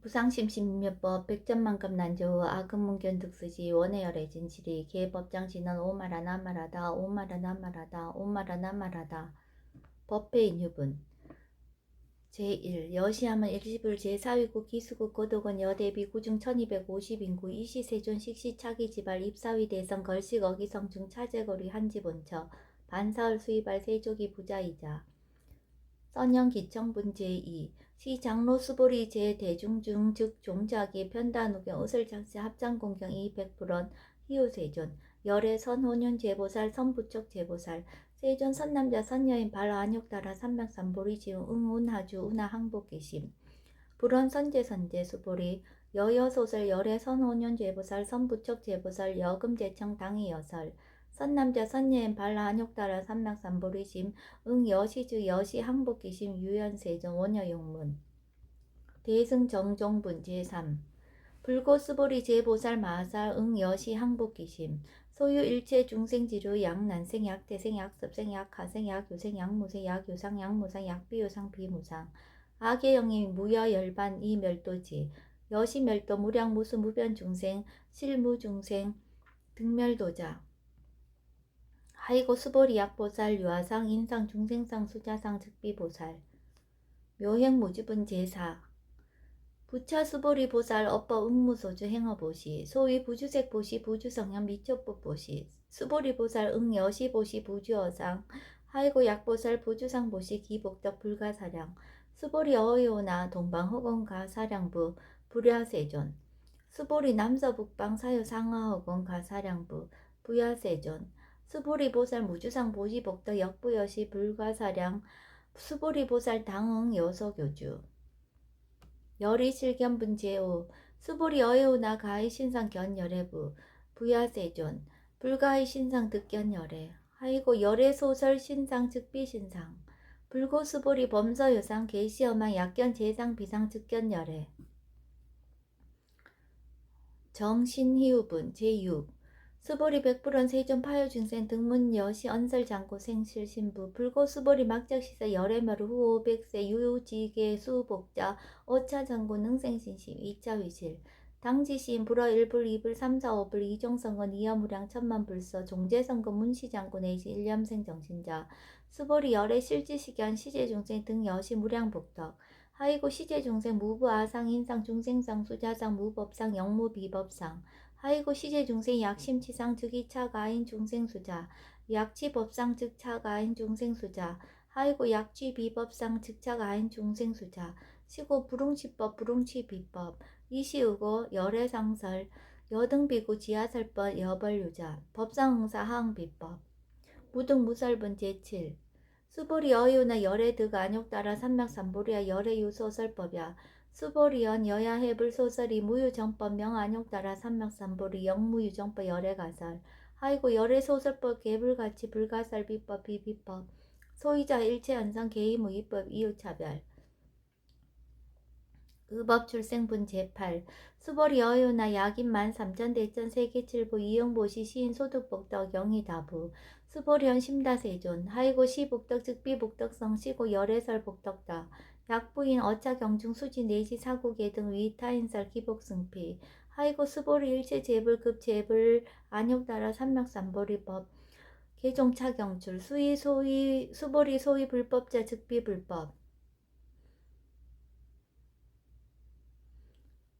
부상심신묘법 백전만급 난조후 아금문견득수지 원해열의 진실이 계법장신은 오마라 나마라다 오마라 나마라다 오마라 나마라다. 법회인유분 제1 여시함은 일시불 제4위국 기수국 고독은 여대비 구중 1250인구 이시세존 식시차기지발 입사위 대성 걸식 어기성중 차제거리 한지본처 반사을 수입할 세족이 부자이자 선영기청분 제2 시장로 수보리 제대중중 즉 종자기 편단우경 의설작시 합장공경 이 100% 희우세존 열애 선혼윤 제보살 선부척 제보살 세존 선남자 선여인 발안욕따라 삼맥삼보리 지웅 응운하주 운하항복기심 불원 선제선제 수보리 여여소설 열애 선혼윤 제보살 선부척 제보살 여금제청 당이여설 선남자 선예인 발라한욕따라 삼맥삼보리심 응여시주 여시항복기심 유연세존 원여용문 대승정종분 제3 불고스보리 제보살 마살 응여시항복기심 소유일체 중생지루 약난생약 대생약 습생약 가생약 요생약 무생약 요상 약무상 약비요상 비무상 악의영임 무여열반 이멸도지 여시멸도 무량무수 무변중생 실무중생 등멸도자 하이고 수보리 약보살 유아상 인상 중생상 수자상 즉비보살 묘행무주분 제4 부차 수보리 보살 업법 응무소주 행어보시 소위 부주색 보시 부주성현 미초법 보시 수보리 보살 응여시 보시 부주어상 하이고 약보살 부주상 보시 기복덕 불가사량 수보리 어이오나 동방허공 가사량부 불야세존 수보리 남서북방 사유상하허공 가사량부 부야세존 수보리 보살 무주상 보시 복덕 역부여시 불가사량 수보리 보살 당응 여서교주 열이실견분 제5 수보리 어여우나 가히 신상 견열애부 부야세존 불가히 신상 득견열애 하이고 열애 소설 신상 즉비 신상 불고 수보리 범서유상 계시어망 약견 제상 비상 즉견열애 정신희우분 제6 수보리 백불원 세존 파요중생 등문 여시 언설장고 생실신부 불고 수보리 막작시사 열애멸 후오 백세 유지계 수복자 어차장고 능생신심 이차위실 당지시인 불어 1불 2불 3 4 5불 이종성건 이여무량 천만불서 종제성건 문시장고 내시 일념생 정신자 수보리 열애 실지시견 시제중생 등 여시 무량복덕 하이고 시제중생 무부아상 인상 중생상 수자상 무법상 영무비법상 하이고 시제중생 약심치상 즉이차가인 중생수자 약치법상 즉차가인 중생수자 하이고 약취비법상 즉차가인 중생수자 시고 불응치법 불응취비법 이시우고 열애상설 여등비구 지하설법 여벌유자 법상응사 하응비법 무등무설분 제7 수보리 어유나 열애득 안욕따라 삼맥삼보리야 열애유소설법야 수보리연 여야해불 소설이 무유정법 명안욕따라 삼맥삼보리 영무유정법 열애가설 하이고 열애소설법 개불가치 불가설 비법 비비법 소이자 일체연상 개의무이법 이유차별 의법출생분 제8 수보리 어유나 약인만 삼천대천 세계칠부 이용보시 시인 소득복덕 영희다부 수보리언 심다세존 하이고 시복덕 즉비복덕성 시고 열애설복덕다 약부인 어차경중 수지 내지 사국계 등 위타인설 기복승피 하이고 수보리 일체재불급 재불 안욕따라 삼맥삼보리법 개종차경출 수의 소위 수보리 소위 불법자 즉비불법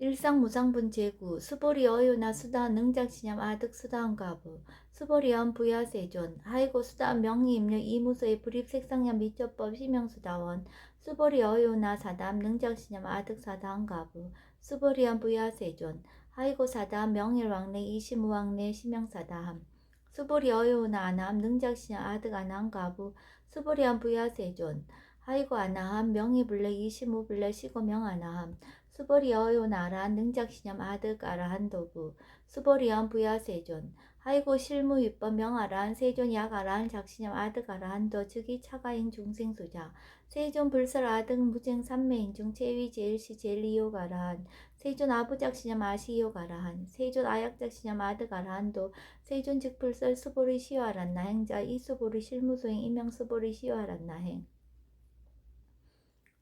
일상무상분 제9 수보리 어유나 수다 능작시념 아득 수다한가부 수보리언 부야세존 하이고 수다 명의임료 이무소의 불입색상년 미처법 시명수다원 수보리 어유나 사담 능작시념 아득 사다한가부 수보리언 부야세존 하이고 사담 명일왕래 이시무왕래 시명사다함 수보리 어유나 아남 능작시념 아득 아나한가부 수보리언 부야세존 하이고 아나함 명의불래 이시무불래 시고 명아나함 수보리 어요나라 능작시념 아득 아라한도부 수보리언 부야세존 하이고 실무위법 명아라한 세존 약아라한 작시념 아득 아라한도 즉이 차가인 중생수자 세존 불설 아득 무쟁 삼매인중 체위 제일시 제일이욕 아라한 세존 아부작시념 아시욕 아라한 세존 아약작시념 아득 아라한도 세존 즉불설 수보리 시와란나 행자 이수보리 실무소행 이명수보리 시와란나 행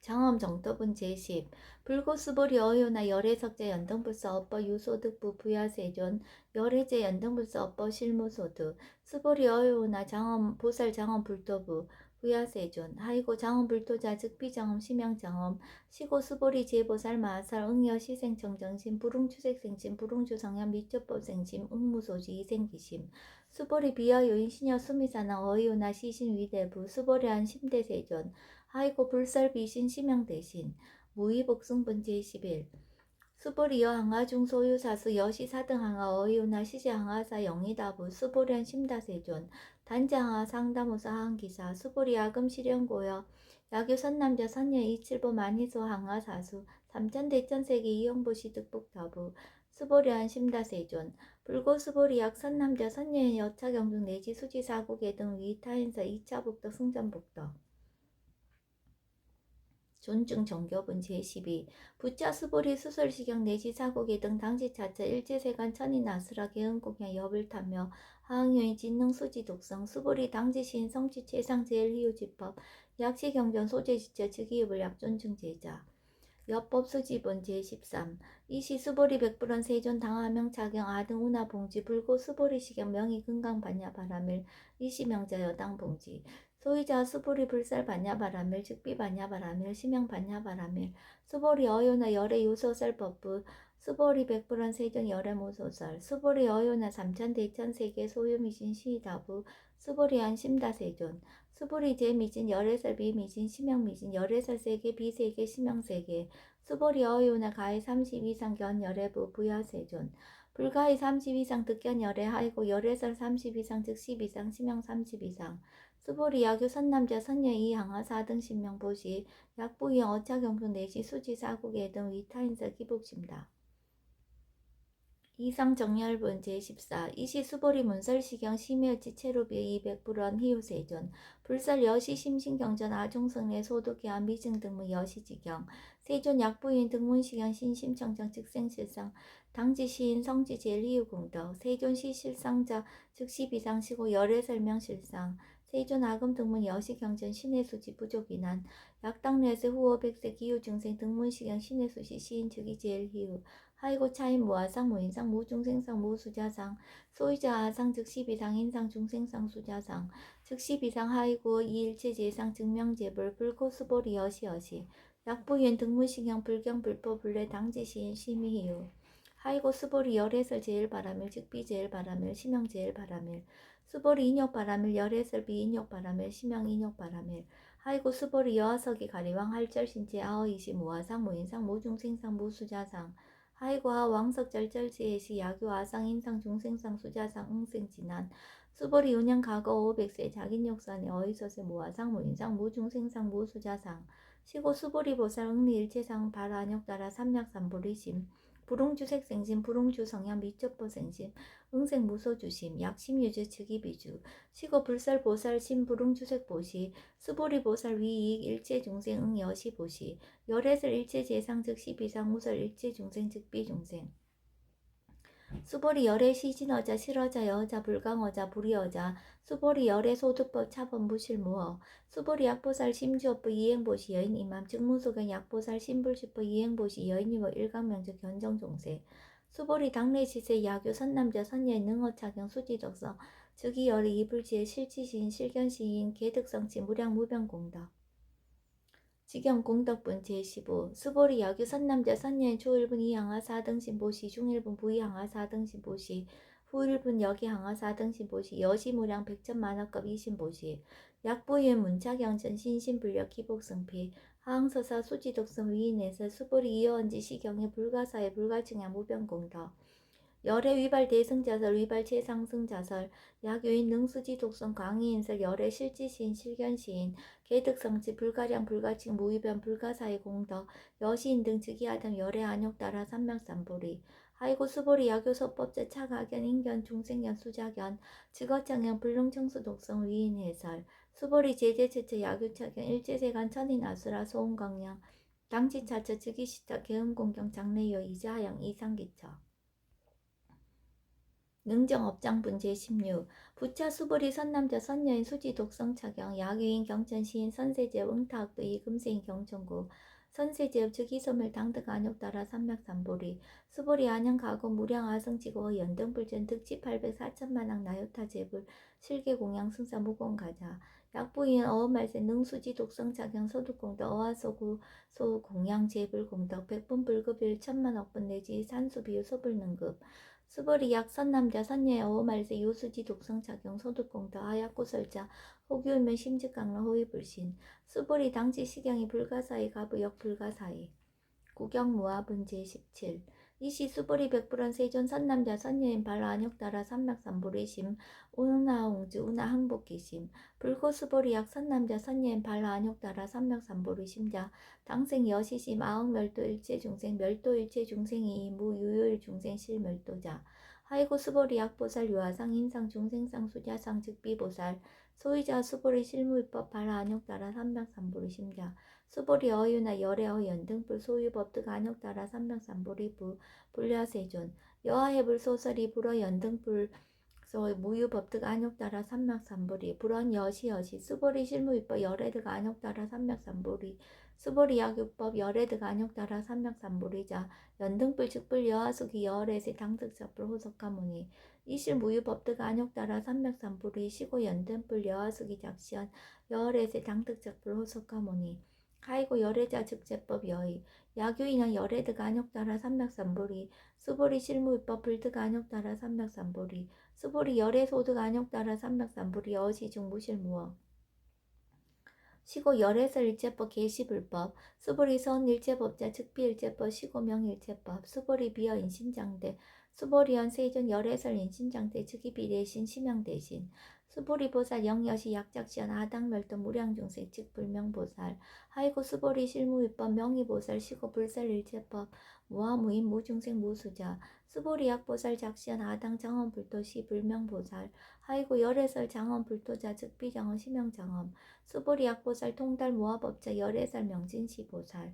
장엄 정토분 제10 불고수보리 어효나 열애석자 연등불사 업법 유소득부 부야세존 열애제 연등불사 업법 실무소득 수보리 어효나 장엄 보살 장엄 불토부 부야세존 하이고 장엄 불토자 즉비장엄 심양장엄 시고 수보리 제보살 마살 응여 시생청정심 불응추색생심 불응추성현 미처법생심 응무소지 이생기심 수보리 비하요인 신여 수미사나 어효나 시신위대부 수보리 안심대세존 하이고 불살 비신 심양 대신 무의복승분 제11 수보리여 항하중 소유사수 여시사등 항하 어이우나 시제 항하사 영이다부 수보련 심다세존 단지 항하 상담호사 항기사 수보리 야금 실현고여 야교 선남자 선녀 이칠보 만희소 항하사수 삼천대천세계 이용보시 득복다부 수보련 심다세존 불고 수보리 약 선남자 선녀의 여차경중 내지 수지사국의 등 위타인서 2차 복덕 승전복덕 존중 정교분 제12 부자 수보리 수설시경 내지 사고계 등 당지차차 일제세간 천인아수라 개은공야 엽을 타며 하항요인 진능 수지 독성 수보리 당지시인 성취 최상 제일희우지법 약시경전 소재지처 즉이읍을 약존중 제자 여법 수지본 제13 이시 수보리 백불원 세존 당하명 차경 아등 운하 봉지 불고 수보리 시경 명의 금강 반야 바람일 이시 명자 여당 봉지 소이자 수보리 불살 반야 바람일 즉비 반야 바람일 심형 반야 바람일 수보리 어요나 열애 요소설 법부 수보리 백불원 세존 열애 모소설 수보리 어요나 삼천대천세계 소유미진 시다부 수보리 안심다 세존 수보리 제미진 열애설 비미진 심형미진 열애설 세계 비세계 심형세계 수보리 어요나 가해 30 이상 견 열애부 부야세존 불가해 30 이상 득견 열애 하이고 열애설 30 이상 즉 10 이상 심형 30 이상 수보리 야교 선남자 선녀 이항하 4등 신명 보시 약부이 어차경중 내시 수지 사국의 등 위타인서 기복심다. 이상 정열분 제14 이시 수보리 문설시경 심여지 체로비 200불원 희우세존 불설 여시 심신경전 아종성내 소득계한 미증 등문 여시지경 세존 약부인 등문시경 신심청정 즉생실상 당지시인 성지 제일희우공덕 세존 시실상자 즉시비상시고 열애설명실상 세존 아금 등문 여시경전 신해수지 부족이난 약당내세 후어 백세 기후중생 등문시경 신해수시 시인 즉이 제일희우 하이고 차인 무아상 무인상 무중생상 무수자상 소이자 아상 즉시비상 인상 중생상 수자상 즉시비상 하이고 이일체제상 증명제불 불코수보리 여시여시 약부인 등문시경 불경 불포 불례 당지시인 심의희우 하이고 수보리 열애설 제일바람일 즉비 제일바람일 심형 제일바람일 수보리 인욕바람일 열애설 비인욕바람일 심형 인욕바람일 하이고 수보리 여하석이 가리왕 할절신체 아어이시 무아상 무인상 무중생상 무수자상 하이고하 왕석절절지혜시 야교 아상 인상 중생상 수자상 응생진한 수보리 운영 과거 500세 자긴욕산의 어이서세 무아상 무인상 무중생상 무수자상 시고 수보리 보살 응리일체상 발안욕따라 삼약삼보리심 불응주색생심 불응주성향 미첩보생심 응생무소주심 약심유주 즉이비주 시고 불살보살 심불응주색보시 수보리보살 위이익 일체중생 응여시보시 열애설 일체재상 즉시비상 우설 일체중생 즉비중생 수보리 열애 시진어자 실어자 여자 불강어자 불이어자 수보리 열애 소득법 차범 무실무어 수보리 약보살 심주업부 이행보시 여인 이맘 즉무소경 약보살 심불시법 이행보시 여인이워 일강명적 견정종세 수보리 당례시세 야교 선남자 선녀의 능어차경 수지덕성 즉이 열애 이불지의 실치시인 실견시인 개득성치 무량무변공덕 지경공덕분 제15 수보리 야교 선남자 선녀의 초1분 이항하 4등신 보시 중1분 부이항하 4등신 보시 후1분 여기항하 4등신 보시 여시무량 백천만화급 이신 보시 약부인 문차경전 신신불력 기복승피 하항서사 수지독성 위인에서 수보리 이어언지 시경의 불가사의 불가증야 무변공덕 열애 위발 대승자설 위발 최상승자설 약요인 능수지 독성 강의인설 열애 실지시인 실견시인 개득성지 불가량 불가칭 무위변 불가사의 공덕 여시인 등 즉위하던 열애 안욕따라 삼명삼보리 하이고 수보리 야교서법제 차가견 인견 중생견 수자견 직어창견 불능청수 독성 위인해설 수보리 제재체처 야교차견 일제세간 천인아수라 소음광량 당지차처 즉위시처 개음공경 장래여 이자하양 이상기처 능정업장분 제16 부차 수보리 선남자 선여인 수지 독성차경 야귀인 경천 시인 선세제업 응타학도 이금세인 경천구 선세제업 즉이소멸 당득 안욕 따라 삼맥삼보리 수보리 안양 가고 무량 아성지고 연등불전 득지 800 4천만왕 나요타 제불 실계공양 승사 무공가자 약부인 어업말세 능수지 독성차경 소득공덕 어화소구 소공양 제불공덕 백분불급일 천만억분 내지 산수비유 소불능급 수벌이 약 선남자 선녀의 어말세 요수지 독성착용 소득공터 하약고설자 호규면 심직강로 호위불신 수벌이 당지 시경이 불가사의 가부역 불가사의 구경무화분 제17 이시 수벌이 백불원 세존 선남자 선녀인 발라 안욕따라 삼맥삼보리심 우나홍주 우나항복기심 불고수벌이 약 선남자 선녀인 발라 안욕따라 삼맥삼보리심자 당생 여시심 아흥멸도 일체중생 멸도 일체중생이 이무 유효일 중생 실멸도자 하이고 수벌이 약보살 유아상 인상 중생상 수자상 즉비보살 소위자 수벌이 실무위법 발라 안욕따라 삼맥삼보리심자 수보리 어유나 열애어 연등불 소유법득 안욕따라 삼명삼보리부 불야세존 여하해불 소설이 불어 연등불 무유법득 안욕따라 삼명삼보리 불언 여시여시 수보리 실무위법 열애득 안욕따라 삼명삼보리 수보리 약유법 열애득 안욕따라 삼명삼보리자 연등불 즉불 여하수기 여월에세 당득작불 호석가무니 이실 무유법득 안욕따라 삼명삼보리 시고 연등불 여하수기 작시연 여월에세 당득작불 호석가무니 하이고 열애자 즉제법 여의 야규인양 열애득 안욕따라 삼맥삼보리 수보리 실무위법 불득 안욕따라 삼맥삼보리 수보리 열애소득 안욕따라 삼맥삼보리 어시중 무실무어 시고 열애설 일제법 계시불법 수보리 선일제법자 즉비일제법 시고명일제법 수보리 비어 인신장대 수보리연 세존 열애설 인신장대 즉이비대신 심양대신 수보리보살 영여시 약작시연 아당멸도 무량중생 즉 불명보살 하이고 수보리 실무위법 명의보살 시고 불살일제법 무아무인 무중생 무수자 수보리 약보살 작시연 아당 장엄불도시 불명보살 하이고 열애설 장엄불도자 즉 비장엄 심영장엄 수보리 약보살 통달 무아법자 열애살 명진시보살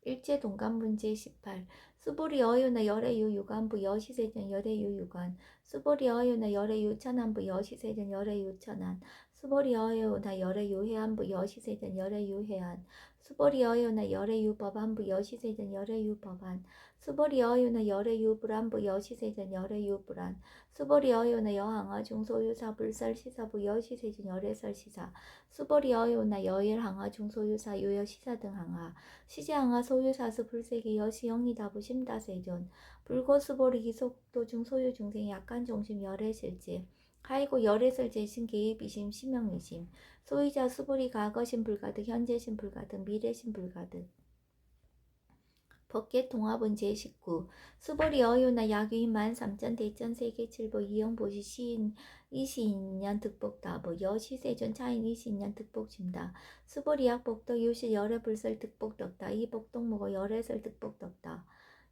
일제동간분 제18 수보리 어유나 열애유 유관부 여시세전 열애유 유관 수보리 어유나 열애유 천안부 여시세전 열애유 천안 수보리 어유나 열애유 해안부 여시세전 열애유 해안 수보리 어유나 열애유 법안부 여시세전 열애유 법안 수보리 어유나 열애유 불안부 여시세전 열애유 불안 수보리 어유나 여항아 중소유사 불설시사부 여시세전 열애설시사 수보리 어유나 여일항아 중소유사 유여시사 등 항아 시제항아 소유사수 불세기 여시영이다부 심다세존 불고수보리 기속도중 소유중생 약간종심 열애실제 하이고 열애설 제신 개입이심 심영의심 소유자 수보리 과거심 불가득 현재심 불가득 미래심 불가득 법계통합은 제19 수보리 어유나 야규인 13,000 대전 세계칠보 이영보시 시인 22년 득복다보 여시세존 차인 22년 득복심다 수보리 약복덕 유실 열애불설 득복덕다 이복동무고 열애설 득복덕다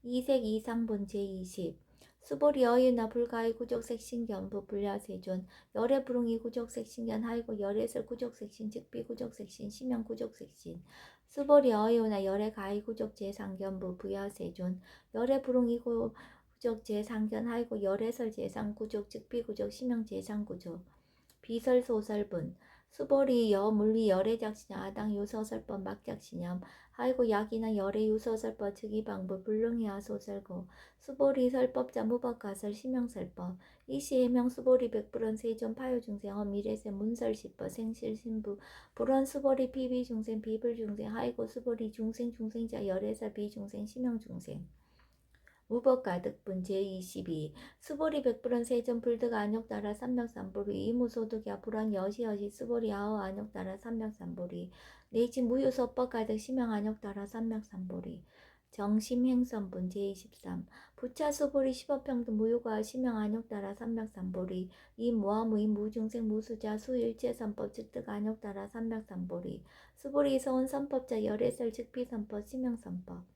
이색 이상본 제20 수보리 어유나 불가의 구족색신견부 불야세존 열애불응이 구족색신견 하이고 열애설 구족색신 즉비구족색신 심영구족색신 수보리 어유나 열애 가히 구족 제상견부 부야세존 열애 불응이 구족 제상견 하이고 열애설 제상 구족 즉비 구족 심영 제상 구족 비설 소설분 수보리 여 물리 열애 작시냐 아당 유서설법 막작시념 하이고 약이나 열애 유서설법 즉이방부 불능이하 소설고 수보리 설법자 무법가설 심영설법 이시해명 수보리 백불원 세존 파요중생 미래세 문설시법 생실신부 불원 수보리 비비중생 비불중생 하이고 수보리 중생자 열애설 비중생 심영중생 무법가득분 제22 수보리 백불원 세전 불득 안욕따라 삼명삼보리 이무소득야 불원 여시여시 수보리 아호 안욕따라 삼명삼보리 내지 무유소법가득 심영 안욕따라 삼명삼보리 정심행선분 제23 부차 수보리 십업평등 무효과 심영 안욕따라 삼명삼보리 이무아무인 무중생 무수자 수일체선법 즉득 안욕따라 삼명삼보리 수보리 서운 선법자 열애설 즉비선법 심영선법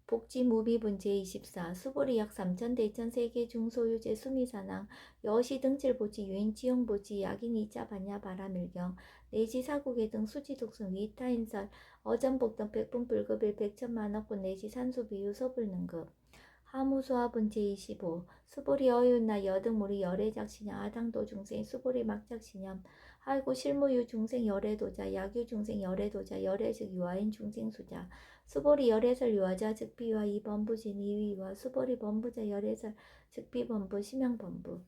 복지무비분 제24 수보리 약 3천 대천 세계 중소유재 수미사낭 여시등칠보지 유인치용보지 약인 2차 반야 바라밀경 내지 사국의 등 수지독sun 위타인설 어전복 등 백분불급일 백천만억분 내지 산수비유 서불능급 하무수합은 제25 수보리 어윤나 여등무리 열애작신ям 아당도 중생 수보리 막작신ям 하이고 실무유 중생 열애도자 약유 중생 열애도자 열애즉 유아인 중생수자 수보리 열애설 유아자 즉비와 이범부진 이위와 수보리 범부자 열애설 즉비범부 심양범부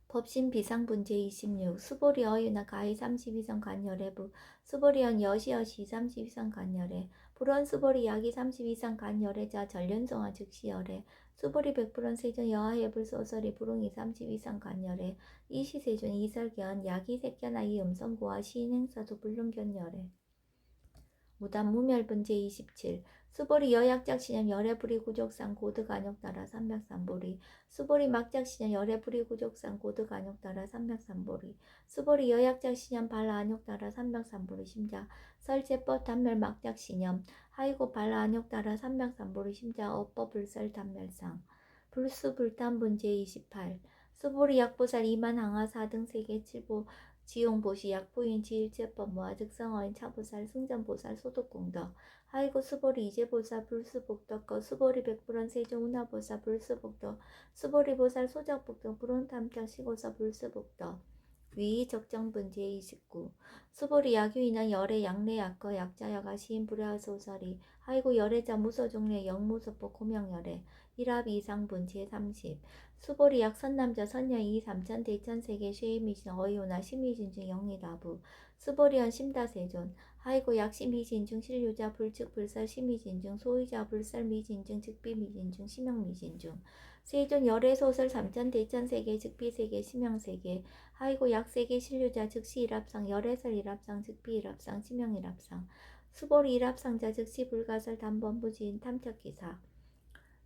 법신 비상분 제26 수보리 어유나 가히 32선 간열애부 수보리언 여시여시 32선 간열애 불원 수보리 야기 32선 간열애자 전련성화 즉시열애 수보리 백불원 세존 여하예불 소설이 불응이 32선 간열애 이시세존 이설견 야기 색견아 이 음성구와 시인행사도 불능견열애 무단 무멸분 제27 수보리 여약작신염 열애불이 구족상 고득안욕 따라 삼백삼보리 수보리 막작신염 열애불이 구족상 고득안욕 따라 삼백삼보리 수보리 여약작신염 발라안욕 따라 삼백삼보리 심자 설제법 단멸 막작신염 하이고 발라안욕 따라 삼백삼보리 심자 업법불설 단멸상 불수불탄분 제28 수보리 약보살 이만항하 4등 세계 7보 지용보시 약부인 지일제법 모아즉성어인 차보살 승전보살 소독공덕 하이고 수보리 이제보살 불수복덕거 수보리 백불원 세종운하보살 불수복덕 수보리보살 소작복덕 불원탐탁 시고서 불수복덕 위 적정분 제29 수보리 야규인은 열애 양례약거 약자여가 시인 불야소설이 하이고 열애자 무소종례 영무소법 고명열애 일합 이상분 제30 수보리 약 선남자 선녀 이 삼천 대천 세계 쉐이미신 어이오나 심의진중 영리다부 수보리언 심다세존 하이고 약 심의진중 실유자 불측 불설 심의진중 소유자 불설 미진중 즉비미진중 심영미진중 세존 열애소설 삼천 대천 세계 즉비세계 심영세계 하이고 약세계 실유자 즉시 일합상 열애설 일합상 즉비 일합상 심영 일합상 수보리 일합상자 즉시 불가설 단번부지인 탐탁기사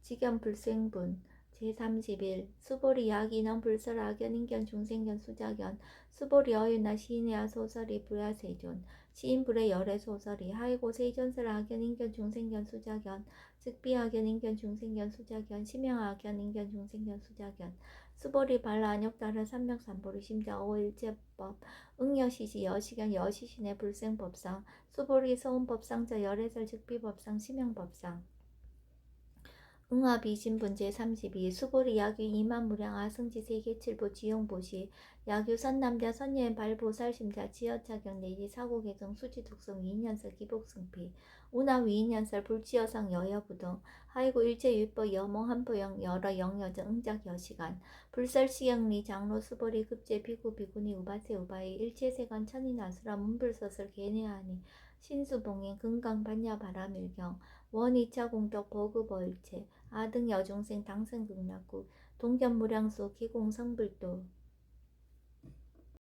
직연 불생분 제31 수보리 약인원 불설 악연인견 중생견 수작견 수보리 어유나 시인의하 소설이 불야세존 시인불의 열애 소설이 하이고 세존설 악연인견 중생견 수작견 즉비악연인견 중생견 수작견 심영악연인견 중생견 수작견 수보리 발라안욕 따라 삼명삼보리 심자 어일제법 응여시시 여시견 여시신의 불생법상 수보리 소음법상자 열애설 즉비법상 심영법상 응합이신분 제32 수보리 야규 이만무량 아승지 세계칠보 지용보시 야규 선남자 선녀의 발보살심자 지여차경 내지 사고개정 수지독성 위인연설 기복승피 운하 위인연설 불지여상 여여부동 하이고 일체율법 여몽한포영 여러 영여정 응작 여시간 불설시경리 장로 수보리 급제 비구 비구니 우바세 우바이 일체세간 천인아수라 문불서설 개내하니 신수봉인 금강반야 바라밀경 원이차 공덕 버그버일체 아등 여중생 당생극락구 동견무량수 기공성불도